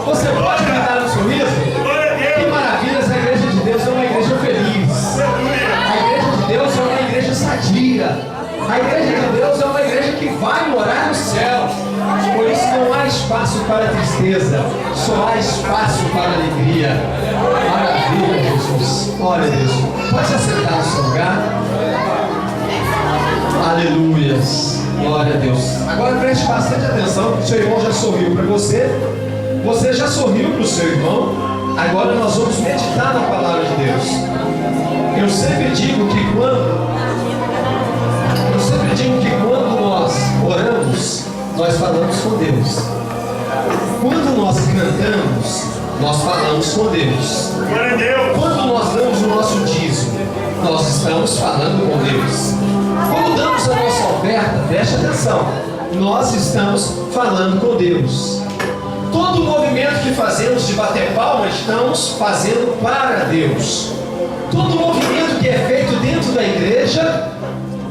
Você pode me dar um sorriso? Que maravilha, essa igreja de Deus é uma igreja feliz. A igreja de Deus é uma igreja sadia. A igreja de Deus é uma igreja que vai morar no céu. Por isso não há espaço para tristeza, só há espaço para alegria. Maravilha, Jesus. Glória a Deus. Pode se assentar no seu lugar. Aleluias. Glória a Deus. Agora preste bastante atenção. Seu irmão já sorriu para você. Você já sorriu para o seu irmão. Agora nós vamos meditar na palavra de Deus. Eu sempre digo que quando nós oramos, nós falamos com Deus. Quando nós cantamos, nós falamos com Deus. Quando nós damos o nosso dízimo, nós estamos falando com Deus. Quando damos a nossa oferta, preste atenção, nós estamos falando com Deus. Todo o movimento que fazemos de bater palma, estamos fazendo para Deus. Todo o movimento que é feito dentro da igreja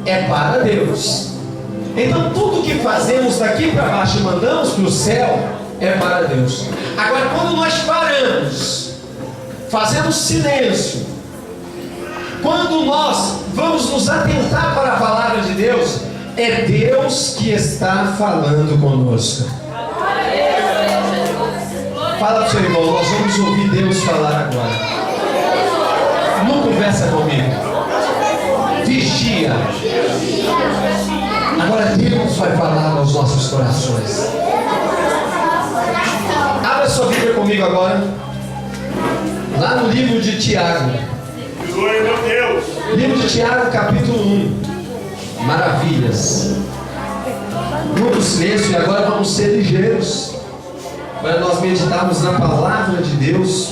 é para Deus. Então tudo que fazemos daqui para baixo e mandamos para o céu é para Deus. Agora, quando nós paramos, fazemos silêncio, quando nós vamos nos atentar para a palavra de Deus, é Deus que está falando conosco. Fala para o seu irmão, nós vamos ouvir Deus falar agora. Não conversa comigo. Vigia. Agora Deus vai falar aos nossos corações. Abra sua Bíblia comigo agora. Lá no livro de Tiago. Livro de Tiago, capítulo 1. Maravilhas. Muito silêncio e agora vamos ser ligeiros para nós meditarmos na palavra de Deus.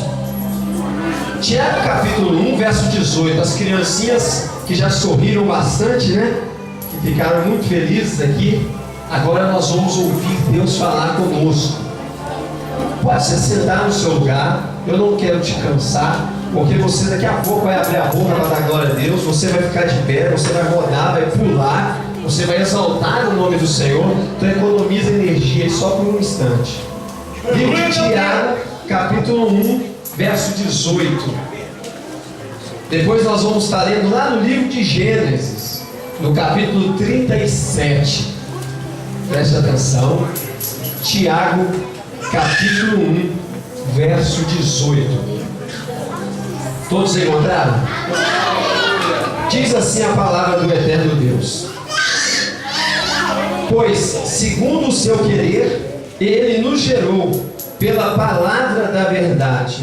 Tiago capítulo 1, verso 18. As criancinhas que já sorriram bastante, né? Que ficaram muito felizes aqui. Agora nós vamos ouvir Deus falar conosco. Pode se sentar no seu lugar. Eu não quero te cansar, porque você daqui a pouco vai abrir a boca para dar glória a Deus. Você vai ficar de pé, você vai rodar, vai pular, você vai exaltar o nome do Senhor. Então economiza energia só por um instante. Livro de Tiago, capítulo 1, verso 18. Depois nós vamos estar lendo lá no livro de Gênesis, no capítulo 37. Preste atenção. Tiago, capítulo 1, verso 18. Todos encontraram? Diz assim a palavra do eterno Deus: pois, segundo o seu querer, Ele nos gerou pela palavra da verdade,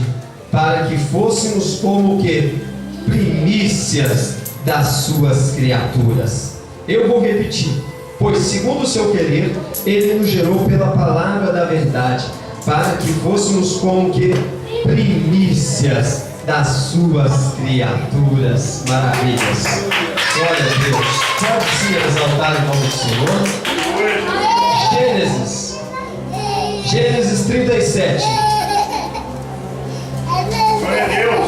para que fôssemos como que primícias das suas criaturas. Eu vou repetir. Pois, segundo o seu querer, Ele nos gerou pela palavra da verdade, para que fôssemos como que primícias das suas criaturas. Maravilhas. Glória a Deus. Pode sim exaltar o nome do Senhor. Gênesis 37. Glória a Deus.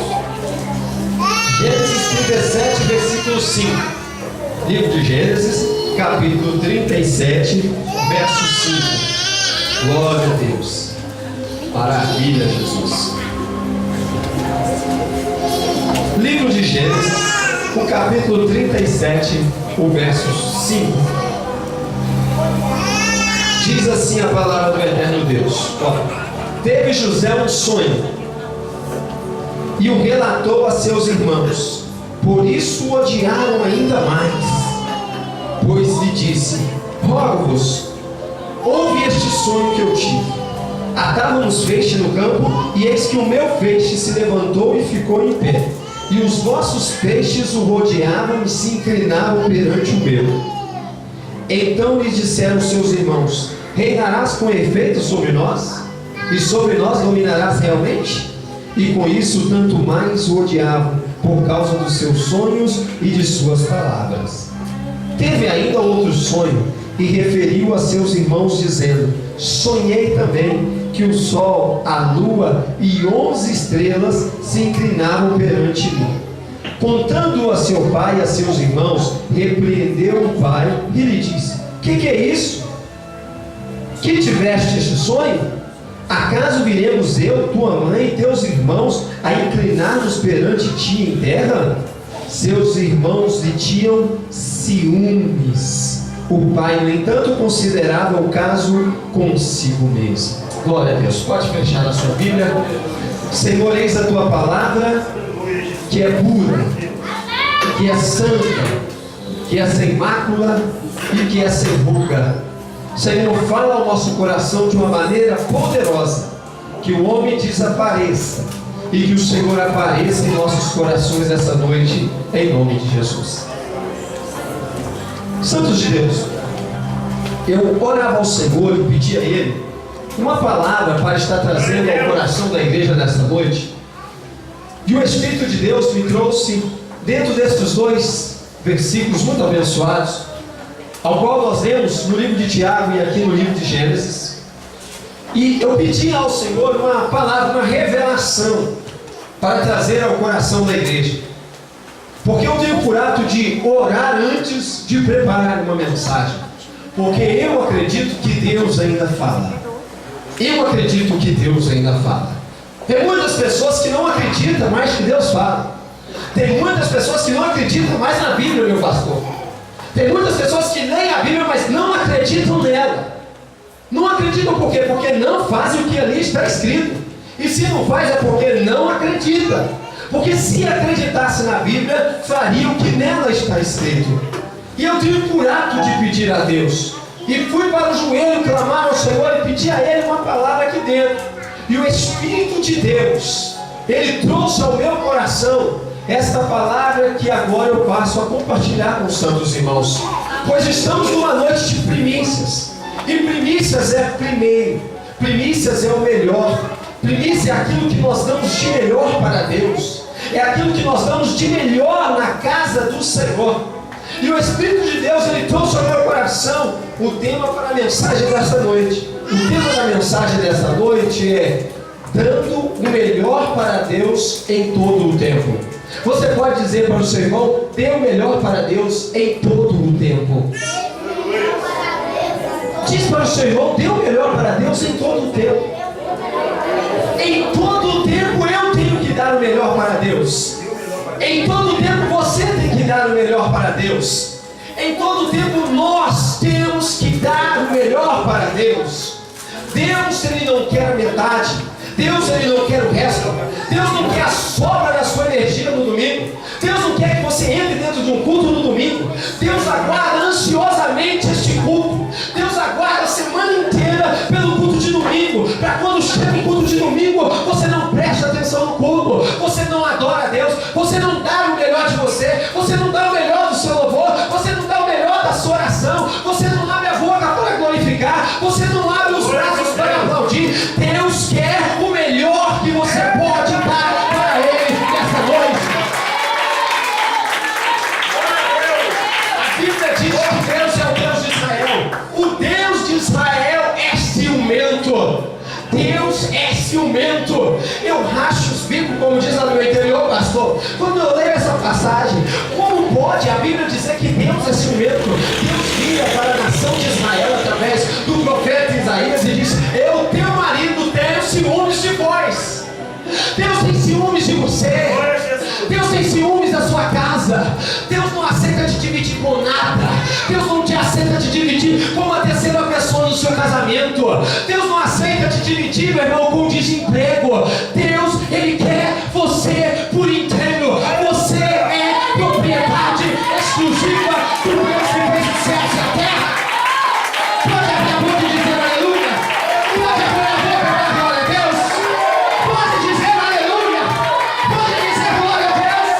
Gênesis 37, versículo 5. Livro de Gênesis, capítulo 37, verso 5. Glória a Deus. Maravilha, Jesus. Livro de Gênesis, o capítulo 37, o verso 5. Diz assim a palavra do eterno Deus: teve José um sonho e o relatou a seus irmãos, por isso o odiaram ainda mais. Pois lhe disse: rogo-vos, ouve este sonho que eu tive. Atávamos feixe no campo, e eis que o meu feixe se levantou e ficou em pé, e os vossos feixes o rodeavam e se inclinavam perante o meu. Então lhe disseram seus irmãos: reinarás com efeito sobre nós? E sobre nós dominarás realmente? E com isso tanto mais o odiavam, por causa dos seus sonhos e de suas palavras. Teve ainda outro sonho, e referiu a seus irmãos, dizendo: sonhei também que o sol, a lua e 11 estrelas se inclinavam perante mim. Contando-o a seu pai e a seus irmãos, repreendeu o pai e lhe disse: que é isso? Que tiveste este sonho? Acaso viremos eu, tua mãe e teus irmãos a inclinar-nos perante ti em terra? Seus irmãos lhe tinham ciúmes. O pai, no entanto, considerava o caso consigo mesmo. Glória a Deus. Pode fechar a sua Bíblia. Senhor, eis a tua palavra, que é pura, que é santa, que é sem mácula e que é sem ruga. Senhor, fala ao nosso coração de uma maneira poderosa, que o homem desapareça e que o Senhor apareça em nossos corações essa noite, em nome de Jesus. Santos de Deus, eu orava ao Senhor e pedi a Ele uma palavra para estar trazendo ao coração da igreja nesta noite, e o Espírito de Deus me trouxe dentro destes dois versículos muito abençoados, ao qual nós lemos no livro de Tiago e aqui no livro de Gênesis. E eu pedi ao Senhor uma palavra, uma revelação para trazer ao coração da igreja, porque eu tenho por hábito de orar antes de preparar uma mensagem, porque eu acredito que Deus ainda fala. Eu acredito que Deus ainda fala. Tem muitas pessoas que não acreditam mais que Deus fala. Tem muitas pessoas que não acreditam mais na Bíblia, meu pastor. Tem muitas pessoas que leem a Bíblia, mas não acreditam nela. Não acreditam por quê? Porque não fazem o que ali está escrito. E se não faz é porque não acredita. Porque se acreditasse na Bíblia, faria o que nela está escrito. E eu tive por hábito de pedir a Deus. E fui para o joelho clamar ao Senhor e pedir a Ele uma palavra aqui dentro. E o Espírito de Deus, Ele trouxe ao meu coração esta palavra que agora eu passo a compartilhar com os santos irmãos. Pois estamos numa noite de primícias. E primícias é primeiro. Primícias é o melhor. Primícia é aquilo que nós damos de melhor para Deus. É aquilo que nós damos de melhor na casa do Senhor. E o Espírito de Deus, Ele trouxe ao meu coração o tema para a mensagem desta noite. O tema da mensagem desta noite é dando o melhor para Deus em todo o tempo. Você pode dizer para o seu irmão: dê o melhor para Deus em todo o tempo. Diz para o seu irmão: dê o melhor para Deus em todo o tempo. Em todo o tempo eu tenho que dar o melhor para Deus. Em todo o tempo você tem que dar o melhor para Deus. Em todo o tempo nós temos que dar o melhor para Deus. Deus, Ele não quer a metade. Deus, Ele não quer o resto. Deus não quer a sobra da sua energia no domingo. Deus não quer que você entre dentro de um culto no domingo. Deus aguarda ansiosamente este culto. Deus aguarda a semana inteira pelo culto de domingo, para quando chega o culto de domingo, você não presta atenção no culto, você não adora a Deus, você não dá o melhor de você, você não dá o melhor do seu louvor, você não dá o melhor da sua oração, você não abre a boca para glorificar, você não abre os braços para aplaudir. Deus quer o melhor que você pode dar para Ele nesta noite. A Bíblia diz que Deus é o Deus de Israel. O Deus de Israel é ciumento. Deus é ciumento. Eu racho os bicos, como diz lá no meu interior, pastor. Quando eu leio essa passagem, como pode a Bíblia dizer que Deus é ciumento? Deus vira para a nação de Israel através do profeta Isaías e diz: eu, teu marido, tenho ciúmes de vós. Deus tem ciúmes de você. Deus tem ciúmes da sua casa. Deus não aceita te dividir com nada. Deus não te aceita te dividir com uma terceira pessoa no seu casamento. Deus não aceita te dividir, meu irmão, com desemprego. Deus, Ele quer você por inteiro. Você é propriedade exclusiva do Deus que fez o céu e a terra. Pode abrir a boca e dizer aleluia. Pode abrir a boca e dar glória a Deus. Pode dizer aleluia. Pode dizer glória a Deus.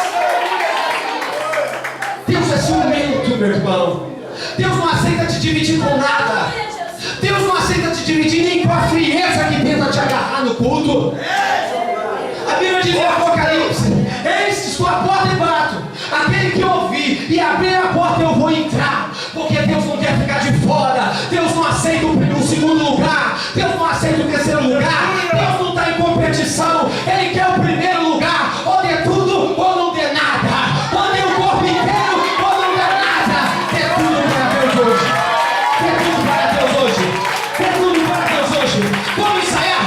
Deus é ciumento, meu irmão. Deus não aceita te dividir com nada. Deus não aceita te dividir nem com a frieza que tenta te agarrar no culto. A Bíblia diz em Apocalipse: eis que estou à porta e bato. Aquele que ouvir e abrir a porta, eu vou entrar. Porque Deus não quer ficar de fora. Deus não aceita o segundo lugar. Deus não aceita o terceiro lugar. Deus não está em competição. Ele quer o primeiro lugar. Ou dê tudo ou não dê nada. Ou dê o corpo inteiro ou não dê nada. Dê tudo para Deus hoje. Dê tudo para Deus hoje. Dê tudo para Deus hoje. Vamos ensaiar.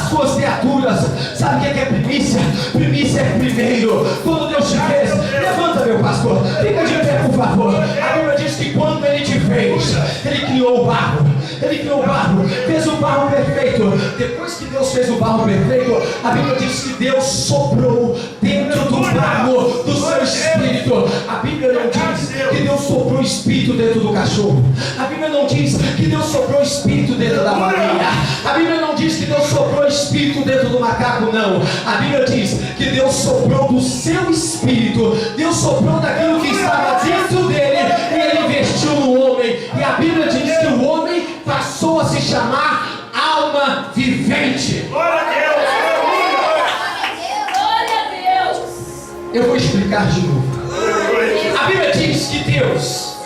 as suas criaturas. Sabe o que é primícia? Primícia é primeiro. Quando Deus te fez, levanta, meu pastor, fica de pé, por favor. A Bíblia diz que quando Ele te fez, Ele criou o barro. Ele criou o barro, fez o barro perfeito. Depois que Deus fez o barro perfeito, a Bíblia diz que Deus soprou dentro do barro do seu espírito. A Bíblia não diz que Deus soprou o espírito dentro do cachorro. A Bíblia não diz que Deus soprou o espírito dentro da baleia. A Bíblia não diz que Deus soprou o espírito dentro do macaco, não. A Bíblia diz que Deus soprou do seu espírito. Deus soprou daquilo que estava dentro dele e Ele investiu no homem. E a Bíblia diz que o homem passou a se chamar alma vivente. Glória a Deus! Glória a Deus! Eu vou explicar de novo. A Bíblia diz que Deus,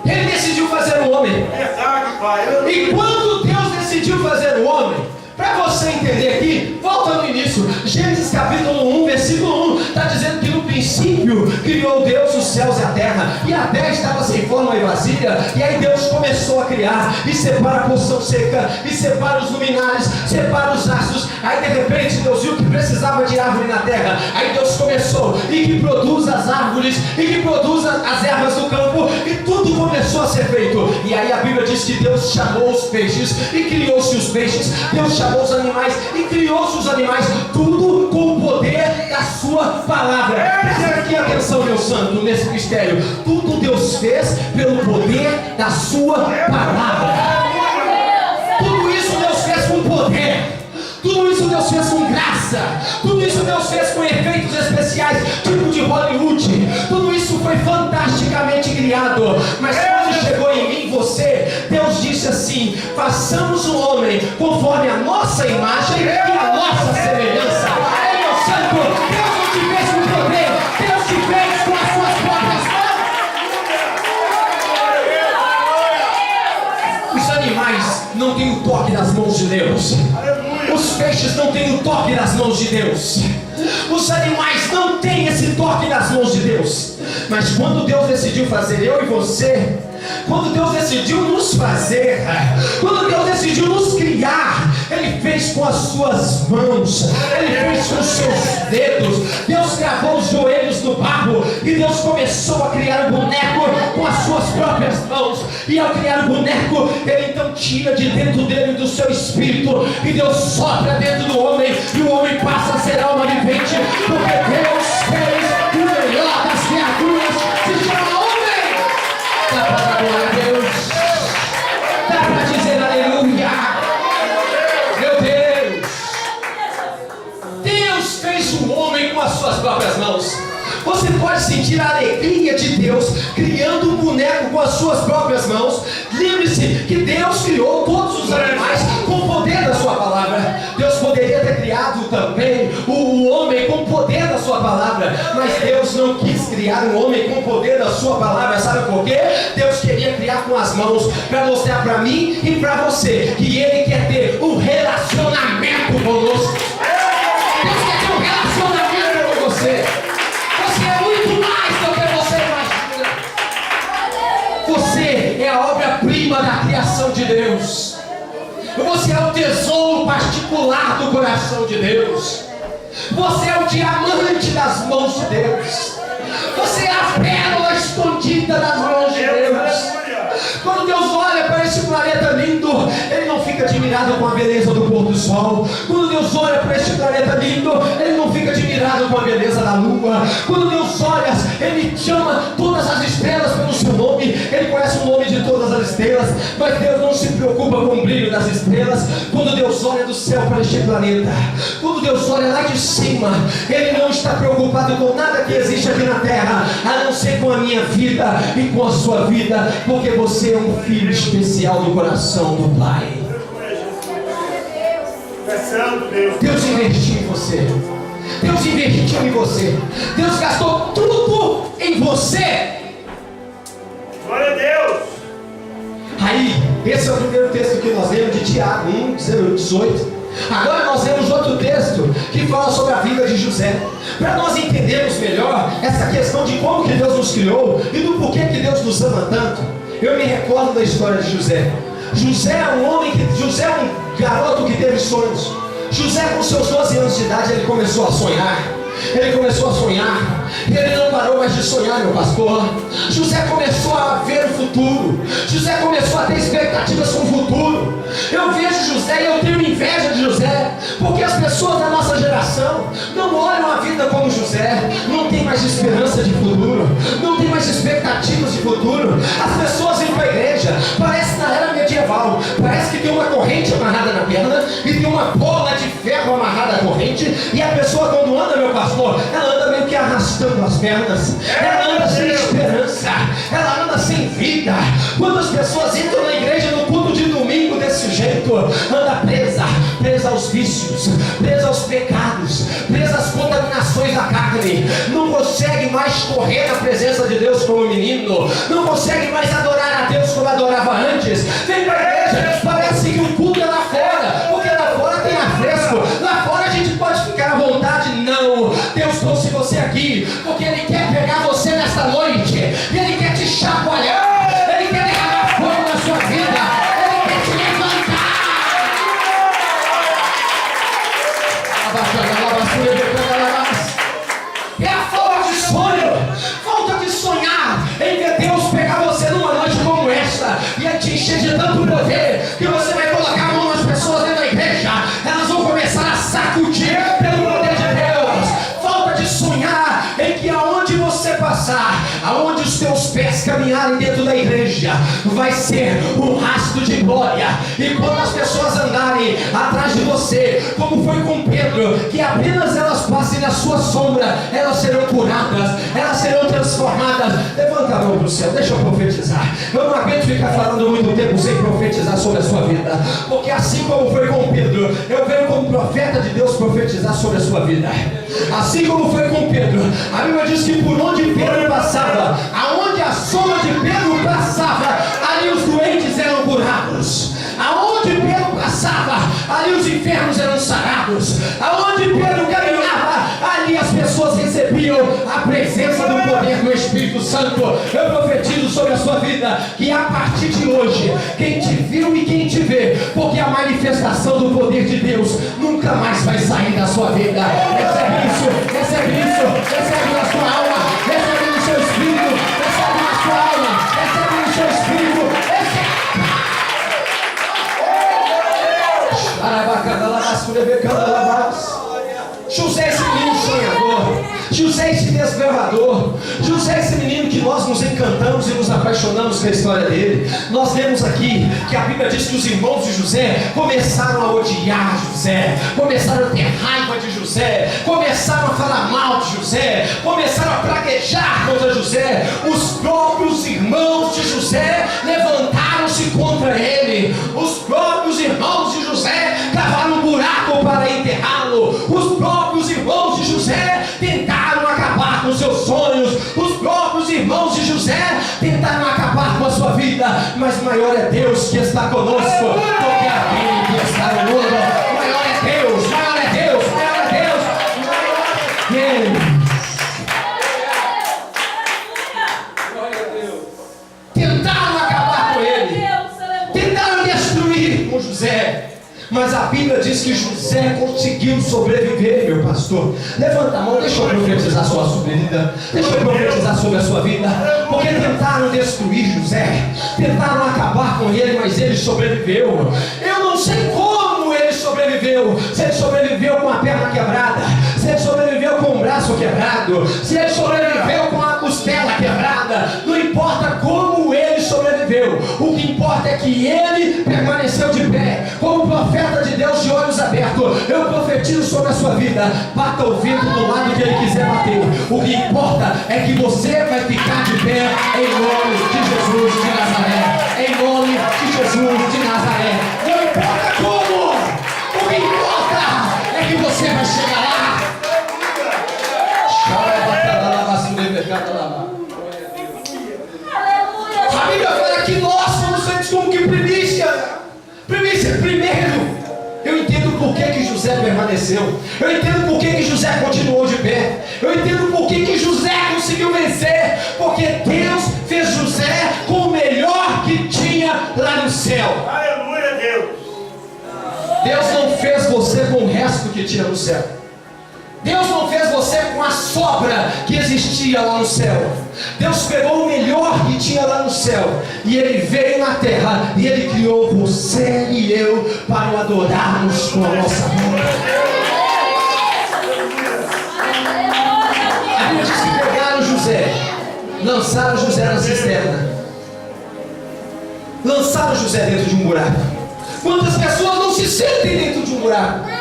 Ele decidiu fazer o homem. Verdade, Pai. E quando Deus decidiu fazer o homem, para você entender aqui, volta no início, Gênesis capítulo 1, versículo 1, está dizendo que no princípio criou Deus os céus e a terra, e a terra estava sem forma e vazia, e aí Deus começou a criar, e separa a porção seca, e separa os luminares, separa os astros. Aí de repente Deus viu que precisava de árvore na terra, aí Deus começou, e que produz as árvores, e que produz as ervas do campo, e tudo começou a ser feito. E aí a Bíblia diz que Deus chamou os peixes, e criou-se os peixes. Deus chamou os animais, e criou-se os animais, tudo com o poder da sua palavra. Presta aqui atenção, meu santo, nesse mistério. Tudo Deus fez pelo poder da sua palavra. Tudo isso Deus fez com poder. Tudo isso Deus fez com graça. Tudo isso Deus fez com efeitos especiais, tipo de Hollywood. Tudo isso foi fantasticamente criado. Mas quando chegou em mim, você, Deus disse assim: façamos o homem conforme a nossa imagem e a nossa semelhança. É, meu santo, Deus não te fez com poder, Deus te fez com as suas próprias mãos. Os animais não têm o toque das mãos de Deus. Os peixes não têm o toque das mãos de Deus. Os animais não têm esse toque das mãos de Deus. Mas quando Deus decidiu fazer eu e você, quando Deus decidiu nos fazer, quando Deus decidiu nos criar, Ele fez com as suas mãos, Ele fez com os seus dedos. Deus gravou os joelhos no barro e Deus começou a criar o boneco com as suas próprias mãos. E ao criar o boneco, Ele então tira de dentro dele do seu espírito, e Deus sopra dentro do homem, e o homem passa a ser alma vivente, porque Deus fez o melhor das criaturas, se chama homem. Dá para dar glória a Deus? Dá para dizer aleluia? Meu Deus! Deus fez o homem com as suas próprias mãos. Você pode sentir a alegria de Deus criando um boneco com as suas próprias mãos. Lembre-se que Deus criou todos os animais com o poder da sua palavra. Deus poderia ter criado também o homem com o poder da sua palavra, mas Deus não quis criar um homem com o poder da sua palavra. Sabe por quê? Deus queria criar com as mãos para mostrar para mim e para você que Ele quer ter um relacionamento conosco. Deus quer ter um relacionamento com você. Você é muito mais do que você imagina. Você é a obra-prima da criação de Deus. Você é o tesouro particular do coração de Deus. Você é o diamante das mãos de Deus. Você é a pérola escondida das mãos de Deus. Quando Deus olha para esse planeta lindo, Ele não fica admirado com a beleza do pôr do sol. Quando Deus olha para este planeta lindo, Ele não fica admirado com a beleza da lua. Quando Deus olha, Ele chama todas as estrelas pelo seu nome. Ele conhece o nome de todas as estrelas, mas Deus não se preocupa com o brilho das estrelas. Quando Deus olha do céu para este planeta, quando Deus olha lá de cima, Ele não está preocupado com nada que existe aqui na terra, a não ser com a minha vida e com a sua vida, porque você é um filho especial do coração do Pai. Deus investiu em você. Deus investiu em você. Deus gastou tudo em você. Glória a Deus. Aí, esse é o primeiro texto que nós lemos de Tiago 1, 18. Agora nós lemos outro texto que fala sobre a vida de José. Para nós entendermos melhor essa questão de como que Deus nos criou e do porquê que Deus nos ama tanto, eu me recordo da história de José. José é um garoto que teve sonhos. José, com seus 12 anos de idade, ele começou a sonhar. Ele começou a sonhar, e ele não parou mais de sonhar, meu pastor. José começou a ver o futuro. José começou a ter expectativas com o futuro. Eu vejo José e eu tenho inveja de José, porque as pessoas da nossa geração não olham a vida como José. Não tem mais esperança de futuro, não tem mais expectativas de futuro. As pessoas vêm para a igreja, parece na era medieval, parece que tem uma corrente amarrada na perna e tem uma bola de ferro amarrada à corrente, e a pessoa, quando anda, meu pastor, ela anda meio que arrastando as pernas, ela anda sem esperança, ela anda sem vida. Quando as pessoas entram na igreja no culto de domingo desse jeito, anda presa aos vícios, presa aos pecados, presa às contaminações da carne, não consegue mais correr na presença de Deus como menino, não consegue mais adorar a Deus como adorava antes. Vem para a igreja, parece que o culto é lá fora, porque lá fora tem ar fresco, lá fora a gente pode ficar à vontade. Não, Deus trouxe você aqui porque Ele quer pegar você nesta noite, Ele quer te chacoalhar, Ele quer derramar fogo na sua vida, Ele quer te levantar. É a falta de sonho, falta de sonhar em ver Deus pegar você numa noite como esta e aí te encher de tanto poder que você vai colocar a mão nas pessoas dentro da igreja, elas vão começar a sacudir pelo poder de Deus. Falta de sonhar em que aonde você passar, aonde os teus pés caminharem dentro da igreja, vai ser um rastro de glória. E quando as pessoas andarem atrás de você, como foi com Pedro, que apenas elas passem na sua sombra, elas serão curadas, elas serão transformadas. Levanta a mão para o céu, deixa eu profetizar. Eu não aguento ficar falando muito tempo sem profetizar sobre a sua vida, porque assim como foi com Pedro, eu venho como profeta de Deus profetizar sobre a sua vida. Assim como foi com Pedro, a Bíblia diz que por onde Pedro passava, aonde a sombra de Pedro passava, ali os doentes eram curados. Aonde Pedro passava, ali os enfermos eram sarados. Aonde Pedro caminhava, ali as pessoas recebiam a presença do poder do Espírito Santo. Eu profetizo sobre a sua vida que a partir de hoje, quem te viu e quem te vê, porque a manifestação do poder de Deus nunca mais vai sair da sua vida. Recebe isso, recebe isso, recebe na sua alma, recebe no seu espírito, recebe na sua alma, recebe no seu espírito, recebe. José, esse menino sonhador, José, esse desbravador, José, esse menino que nós nos encantamos e nos apaixonamos com a história dele. Nós lemos aqui que a Bíblia diz que os irmãos de José começaram a odiar José, começaram a ter raiva de José, começaram a falar mal de José, começaram a praguejar contra José. Os próprios irmãos de José levantaram-se contra ele. Os próprios irmãos de José cavaram um buraco para enterrá-lo. Os próprios irmãos de José tentaram acabar com seus sonhos. Os próprios irmãos de José tentaram acabar com a sua vida. Mas maior é Deus que está conosco do que aquele que está no mundo. Maior é Deus, maior é Deus, maior é Deus, maior é Deus. Tentaram acabar com ele, tentaram destruir com José, mas a Bíblia diz que José conseguiu sobreviver, meu pastor. Levanta a mão, deixa eu profetizar sobre a sua vida, deixa eu profetizar sobre a sua vida, porque tentaram destruir José, tentaram acabar com ele, mas ele sobreviveu. Eu não sei como ele sobreviveu, se ele sobreviveu com a perna quebrada, se ele sobreviveu com o braço quebrado, se ele sobreviveu com a costela quebrada, não importa como ele sobreviveu, o que importa é que ele permaneceu de pé, como profeta de Deus de olhos abertos. Eu profetizo sobre a sua vida, bata o vento do lado que ele quiser bater, o que importa é que você vai ficar de pé em nome de Jesus de Nazaré, em nome de Jesus de Nazaré. Não importa como, o que importa é que você vai chegar lá. A Bíblia fala que nós somos feitos como que primícia primeiro. Eu entendo por que José permaneceu, eu entendo por que José continuou de pé, eu entendo por que José conseguiu vencer, porque Deus fez José com o melhor que tinha lá no céu. Aleluia, Deus. Deus não fez você com o resto que tinha no céu. Deus não fez você com a sobra que existia lá no céu. Deus pegou o melhor que tinha lá no céu e Ele veio na terra e Ele criou você e eu para o adorarmos com a nossa boca. A Bíblia diz que pegaram José, lançaram José na cisterna, lançaram José dentro de um buraco. Quantas pessoas não se sentem dentro de um buraco?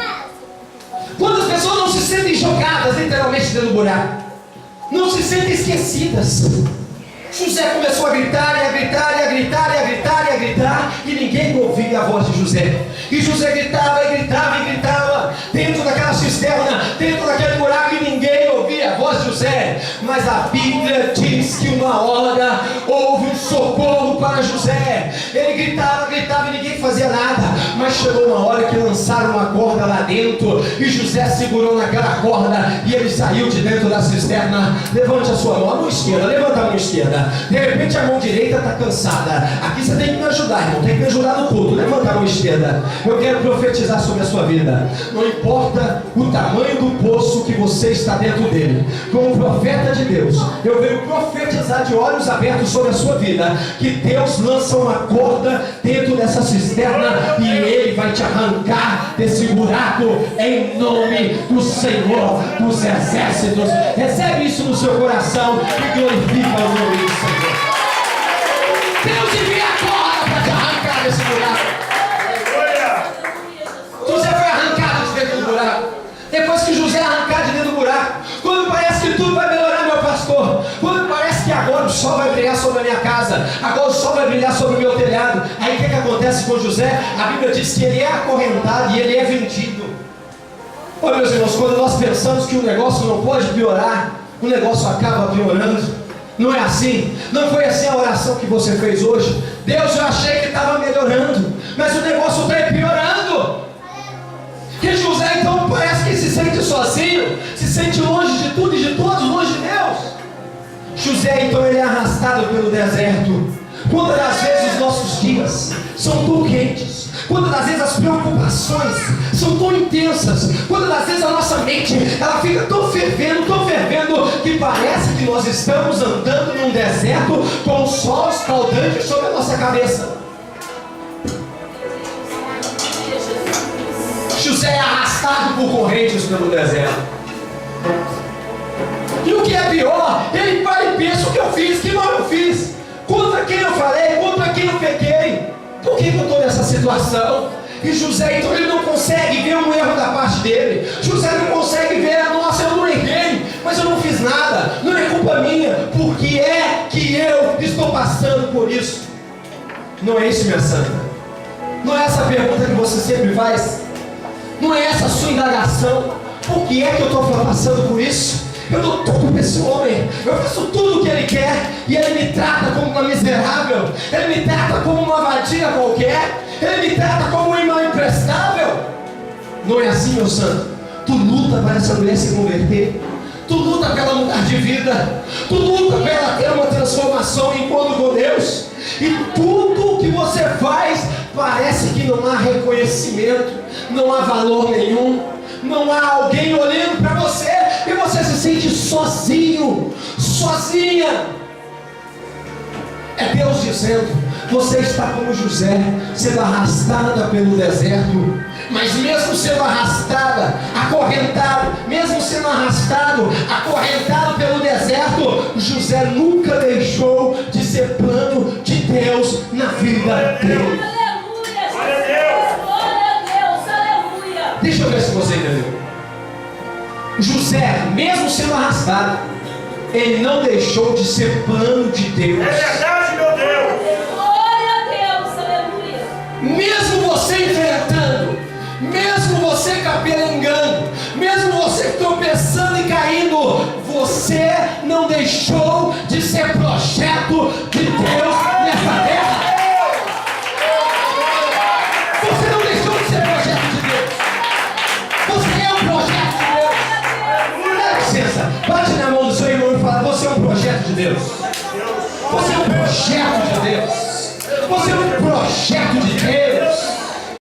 Quantas pessoas não se sentem jogadas literalmente dentro do buraco? Não se sentem esquecidas. José começou a gritar, e a gritar, e a gritar, e a gritar, e a gritar, e ninguém ouvia a voz de José. E José gritava, e gritava, e gritava, dentro daquela cisterna, dentro daquele buraco, e ninguém ouvia a voz de José. Mas a Bíblia diz que uma hora houve um socorro para José. Ele gritava, gritava, e ninguém fazia nada. Mas chegou uma hora que lançaram uma corda lá dentro, e José segurou naquela corda, e ele saiu de dentro da cisterna. Levante a sua mão, a mão esquerda, levanta a mão esquerda. De repente a mão direita está cansada. Aqui você tem que me ajudar, irmão. Tem que me ajudar no culto. Levanta a mão esquerda. Eu quero profetizar sobre a sua vida. Não importa o tamanho do poço que você está dentro dele, como profeta de Deus, eu venho profetizar de olhos abertos sobre a sua vida, que Deus lança uma corda dentro dessa cisterna e Ele vai te arrancar desse buraco em nome do Senhor dos Exércitos. Recebe isso no seu coração e glorifica o nome do Senhor. Deus envia a corda para te arrancar desse buraco. José foi arrancado de dentro do buraco. Depois que José é arrancado de dentro do buraco, quando parece que tudo vai melhorar, meu pastor, quando parece que agora o sol vai brilhar sobre a minha casa, agora o sol vai brilhar sobre o meu telhado, aí o que acontece com José? A Bíblia diz que ele é acorrentado e ele é vendido. Olha, meus irmãos, quando nós pensamos que o negócio não pode piorar, o negócio acaba piorando. Não é assim? Não foi assim a oração que você fez hoje? Deus, eu achei que estava melhorando, mas o negócio está piorando. Que José então parece que se sente sozinho, se sente longe de tudo e de todos, longe de Deus. José então ele é arrastado pelo deserto. Quantas das vezes os nossos dias são tão quentes, quantas das vezes as preocupações são tão intensas, quantas das vezes a nossa mente ela fica tão fervendo, que parece que nós estamos andando num deserto com o sol escaldante sobre a nossa cabeça. José é arrastado por correntes pelo deserto. E o que é pior, ele para e pensa: o que eu fiz, que mal eu fiz, contra quem eu falei, contra quem eu pequei, por que eu estou nessa situação? E José então ele não consegue ver um erro da parte dele. José não consegue ver: nossa, eu não errei, mas eu não fiz nada, não é culpa minha, porque é que eu estou passando por isso. Não é isso, minha santa? Não é essa a pergunta que você sempre faz? Não é essa a sua indagação? Por que é que eu estou passando por isso? Eu dou tudo para esse homem, eu faço tudo o que ele quer, e ele me trata como uma miserável, ele me trata como uma vadia qualquer, ele me trata como um irmão imprestável. Não é assim, meu santo? Tu luta para essa mulher se converter, tu luta para ela mudar de vida, tu luta para ela ter uma transformação em encontro com Deus, e tudo que você faz parece que não há reconhecimento, não há valor nenhum, não há alguém olhando para você, e você se sente sozinho, sozinha. É Deus dizendo: você está como José, sendo arrastada pelo deserto. Mas mesmo sendo arrastada, acorrentado, mesmo sendo arrastado, acorrentado pelo deserto, José nunca deixou de ser plano de Deus na vida dele. Deixa eu ver se você entendeu. José, mesmo sendo arrastado, ele não deixou de ser plano de Deus. É verdade, meu Deus. Glória a Deus, aleluia. Mesmo você enfrentando, mesmo você capelengando, mesmo você tropeçando e caindo, você não deixou de ser projeto de Deus